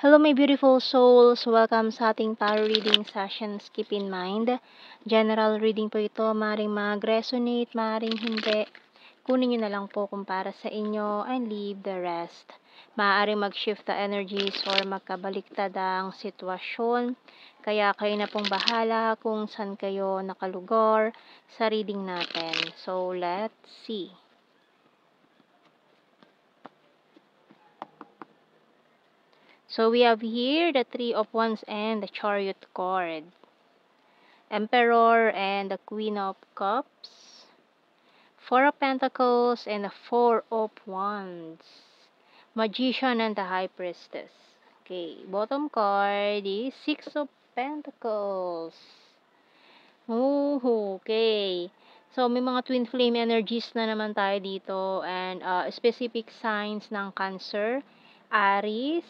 Hello, my beautiful souls! Welcome sa ating tarot reading sessions. Keep in mind, general reading po ito. Maring mag-resonate, maring hindi. Kunin nyo na lang po kung para sa inyo and leave the rest. Maaaring mag-shift the energies or magkabaliktad ang sitwasyon. Kaya kayo na pong bahala kung saan kayo nakalugar sa reading natin. So, let's see. So we have here the Three of Wands and the Chariot card. Emperor and the Queen of Cups. Four of Pentacles and the Four of Wands. Magician and the High Priestess. Okay, bottom card is Six of Pentacles. Okay. So, may mga twin flame energies na naman tayo dito and specific signs ng Cancer, Aries,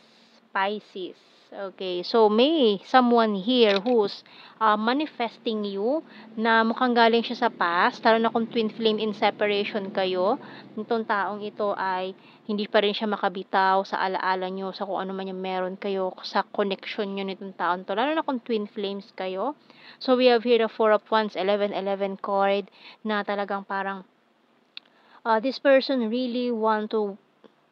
Pisces. Okay, so may someone here who's manifesting you na mukhang galing siya sa past, lalo na kung twin flame in separation kayo. Itong taong ito ay hindi pa rin siya makabitaw sa alaala nyo, sa kung ano man yung meron kayo, sa connection nyo nitong taon to, lalo na kung twin flames kayo. So, we have here the Four of Wands, 11-11 card na talagang parang this person really want to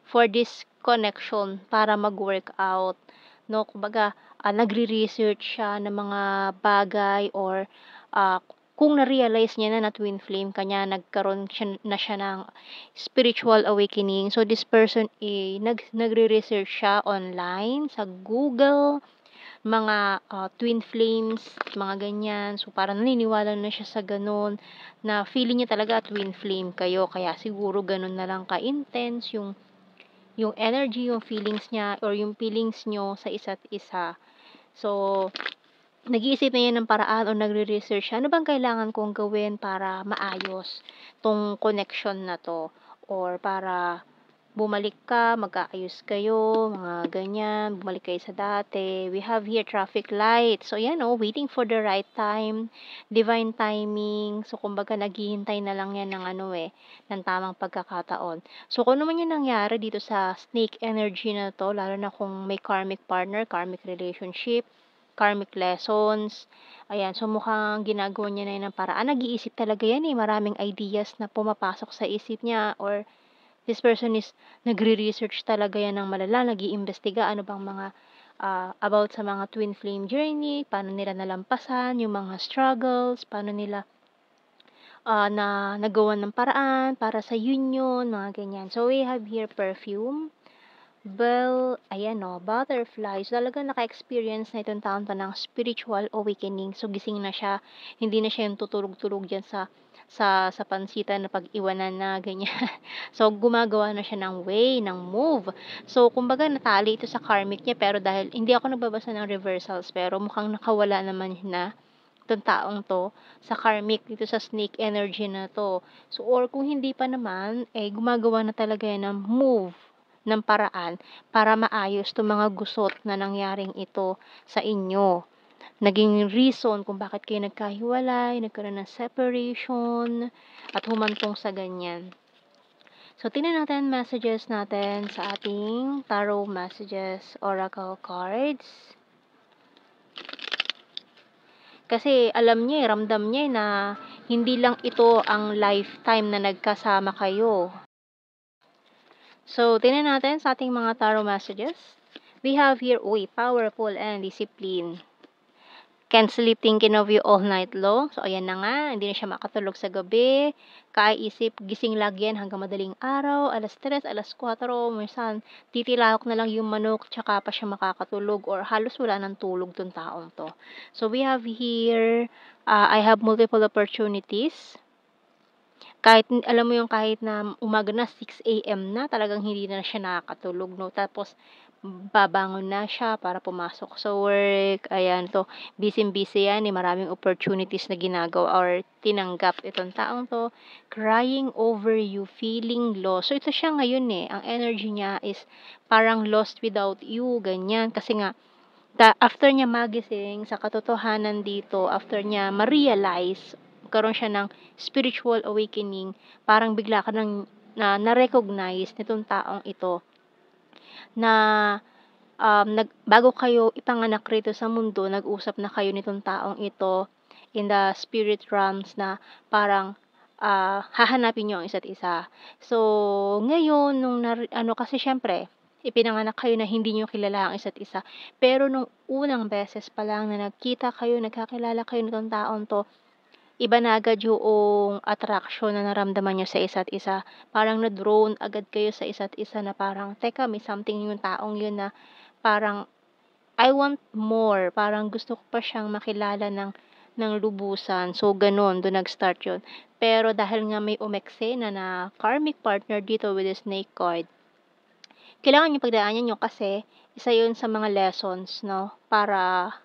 for this connection para mag-work out. No, kumbaga, nagre-research siya ng mga bagay or kung na-realize niya na twin flame kanya, nagkaroon na siya ng spiritual awakening. So, this person, nagre-research siya online, sa Google, mga twin flames, mga ganyan. So, parang naniniwala na siya sa ganun, na feeling niya talaga twin flame kayo. Kaya siguro ganun na lang ka-intense yung energy, yung feelings niya, or yung feelings nyo sa isa't isa. So, nag-iisip na yan ng paraan o nagre-research siya, ano bang kailangan kong gawin para maayos tong connection na to, or para bumalik ka, magkaayos kayo, mga ganyan, bumalik kayo sa dati. We have here traffic light. So, yan waiting for the right time, divine timing. So, kumbaga, naghihintay na lang yan ng ng tamang pagkakataon. So, kung ano man yung nangyari dito sa snake energy na to, lalo na kung may karmic partner, karmic relationship, karmic lessons, ayan, so mukhang ginagawa niya na yun ng paraan. Nag-iisip talaga yan maraming ideas na pumapasok sa isip niya, or this person is nagre-research talaga yan ng malala, nag-iimbestiga ano bang mga about sa mga twin flame journey, paano nila nalampasan yung mga struggles, paano nila na nagawan ng paraan para sa union, mga ganyan. So, we have here perfume, ayan butterflies. Talagang naka-experience na itong taon to ng spiritual awakening. So, gising na siya. Hindi na siya yung tutulog-tulog dyan sa pansitan na pag-iwanan na, ganyan. So, gumagawa na siya ng way, ng move. So, kumbaga, natali ito sa karmic niya, pero dahil hindi ako nagbabasa ng reversals, pero mukhang nakawala naman na itong taong to sa karmic dito sa snake energy na to. So, or kung hindi pa naman, gumagawa na talaga yan ng move, ng paraan para maayos itong mga gusot na nangyaring ito sa inyo. Naging reason kung bakit kayo nagkahiwalay, nagkaroon ng separation, at humantong sa ganyan. So, tingnan natin messages natin sa ating tarot messages oracle cards. Kasi alam niya ramdam niya na hindi lang ito ang lifetime na nagkasama kayo. So, tingnan natin sa ating mga tarot messages. We have here, powerful and discipline. Can't sleep thinking of you all night long. So, ayan na nga, hindi na siya makatulog sa gabi. Kaiisip, gising lagi yan hanggang madaling araw, alas 3, alas 4, minsan titilawak na lang yung manok, tsaka pa siya makakatulog, or halos wala ng tulog tong taong to. So, we have here, I have multiple opportunities. Kahit alam mo yung kahit na umaga na 6 AM na, talagang hindi na siya nakakatulog, no? Tapos babangon na siya para pumasok sa work. Ayan, so busy-busy yan, maraming opportunities na ginagawa or tinanggap itong taong to. Crying over you, feeling lost. So ito siya ngayon ang energy niya is parang lost without you, ganyan. Kasi nga, after niya magising sa katotohanan dito, after niya ma-realize, karon siya ng spiritual awakening, parang bigla ka nang na-recognize nitong taong ito na bago kayo ipanganak rito sa mundo, nag-usap na kayo nitong taong ito in the spirit realms na parang, hahanapin niyo ang isa't isa. So, ngayon nung ano kasi siyempre ipinanganak kayo na hindi niyo kilala ang isa't isa, pero nung unang beses pa lang na nagkita kayo, nagkakilala kayo nitong taong 'to, iba na agad yoong attraction na naramdaman niyo sa isa't isa. Parang na-drawn agad kayo sa isa't isa na parang, "Teka, may something yung taong yun na parang I want more." Parang gusto ko pa siyang makilala ng lubusan. So, gano'n, do'n nag-start 'yun. Pero dahil nga may umeksena na karmic partner dito with the snake card, kailangan niyong pagdaanan niyo kasi isa 'yun sa mga lessons 'no, para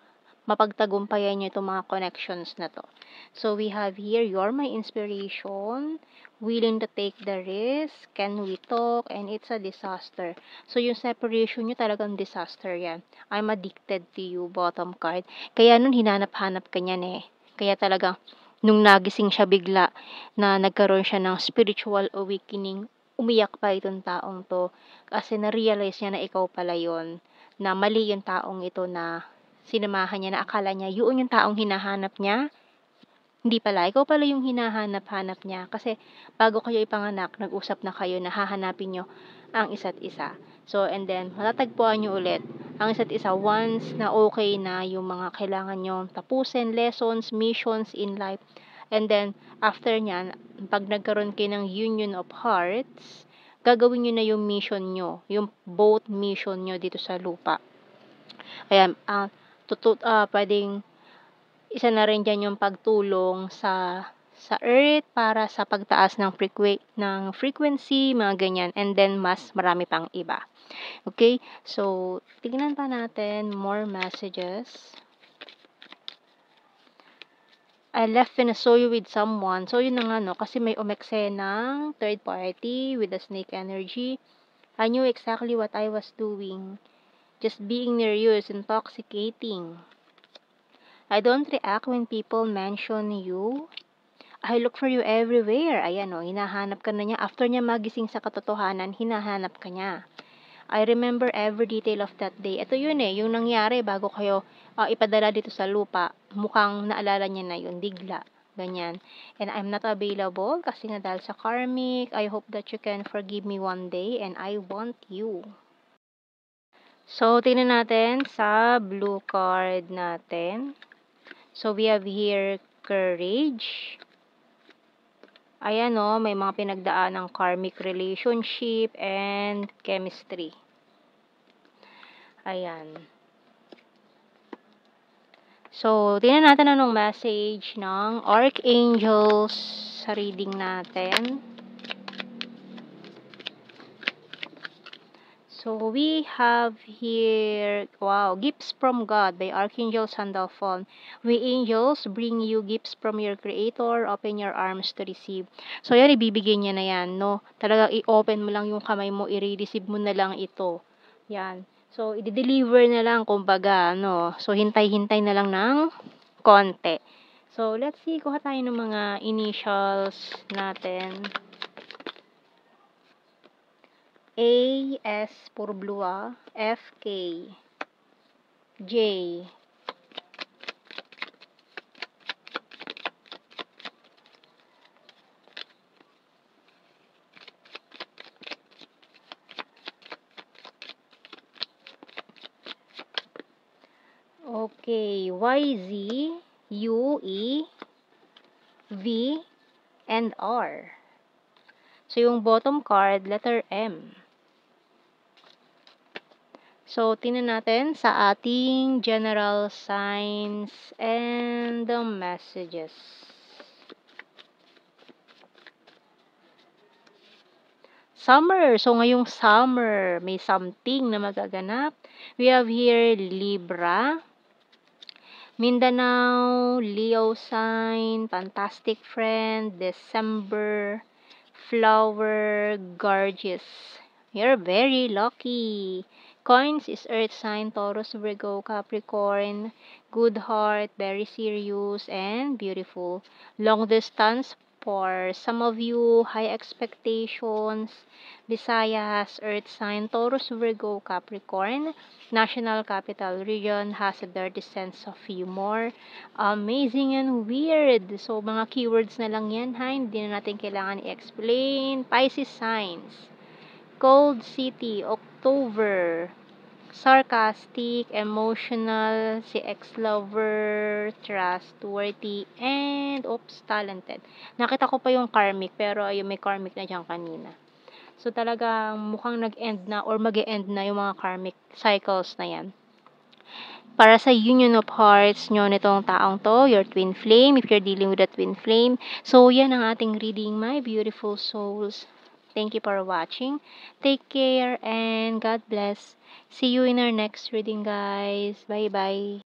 mapagtagumpayan niyo itong mga connections na 'to. So, we have here, "You're my inspiration, willing to take the risk, can we talk, and it's a disaster." So, yung separation niyo talagang disaster 'yan. "I'm addicted to you," bottom card. Kaya nun hinanap-hanap ka niyan, eh. Kaya talagang nung nagising siya bigla na nagkaroon siya ng spiritual awakening, umiyak pa itong taong 'to kasi na-realize niya na ikaw pala yun, na mali yung taong ito na sinamahan niya, na akala niya yun yung taong hinahanap niya, hindi pala, ikaw pala yung hinahanap-hanap niya. Kasi bago kayo ipanganak, nag-usap na kayo na hahanapin niyo ang isa't isa. So, and then matatagpuan niyo ulit ang isa't isa once na okay na yung mga kailangan niyong tapusin, lessons, missions in life. And then after niyan, 'pag nagkaroon kayo ng union of hearts, gagawin niyo na yung mission niyo, yung both mission niyo dito sa lupa. Ayan, puwedeng isa na rin diyan yung pagtulong sa earth para sa pagtaas ng frequency, mga ganyan, and then mas marami pang iba. Okay? So, tignan pa natin more messages. I left when I saw you with someone. So, yun na nga 'no, kasi may umeksenang third party with the snake energy. I knew exactly what I was doing. Just being near you is intoxicating. I don't react when people mention you. I look for you everywhere. Ayan o, hinahanap ka na niya. After niya magising sa katotohanan, hinahanap ka niya. I remember every detail of that day. Ito yun eh, yung nangyari bago kayo ipadala dito sa lupa. Mukhang naalala niya na yun, bigla. Ganyan. And I'm not available kasi nga dahil sa karmic. I hope that you can forgive me one day and I want you. So, tingnan natin sa blue card natin. So, we have here courage. Ayan o, may mga pinagdaan ng karmic relationship and chemistry. Ayan. So, tingnan natin anong message ng archangels sa reading natin. So, we have here, wow, gifts from God by Archangel Sandalphon. We angels bring you gifts from your Creator. Open your arms to receive. So, yan, ibibigay niya na yan, no? Talagang i-open mo lang yung kamay mo, i-receive mo na lang ito. Yan. So, i-deliver na lang, kumbaga, no? So, hintay-hintay na lang ng konti. So, let's see, kuha tayo ng mga initials natin. A, S, puro blue F, K, J, okay, Y, Z, U, E, V, and R. So, yung bottom card, letter M. So, tingnan natin sa ating general signs and the messages. Summer. So, ngayong summer, may something na magaganap. We have here Libra, Mindanao, Leo sign, fantastic friend, December, flower, gorgeous. You're very lucky. Coins is earth sign, Taurus, Virgo, Capricorn, good heart, very serious, and beautiful. Long distance, For some of you, high expectations, Visayas, Earth sign, Taurus, Virgo, Capricorn, National Capital Region has a dirty sense of humor, amazing and weird. So, mga keywords na lang yan ha, hindi na natin kailangan i-explain. Pisces signs, Cold City, October, sarcastic, emotional, si ex-lover, trustworthy, and talented. Nakita ko pa yung karmic, pero ayun, may karmic na dyan kanina. So, talagang mukhang nag-end na or mag-e-end na yung mga karmic cycles na yan. Para sa union of hearts nyo nitong taong to, your twin flame, if you're dealing with a twin flame. So, yan ang ating reading, my beautiful souls. Thank you for watching. Take care and God bless. See you in our next reading, guys. Bye-bye.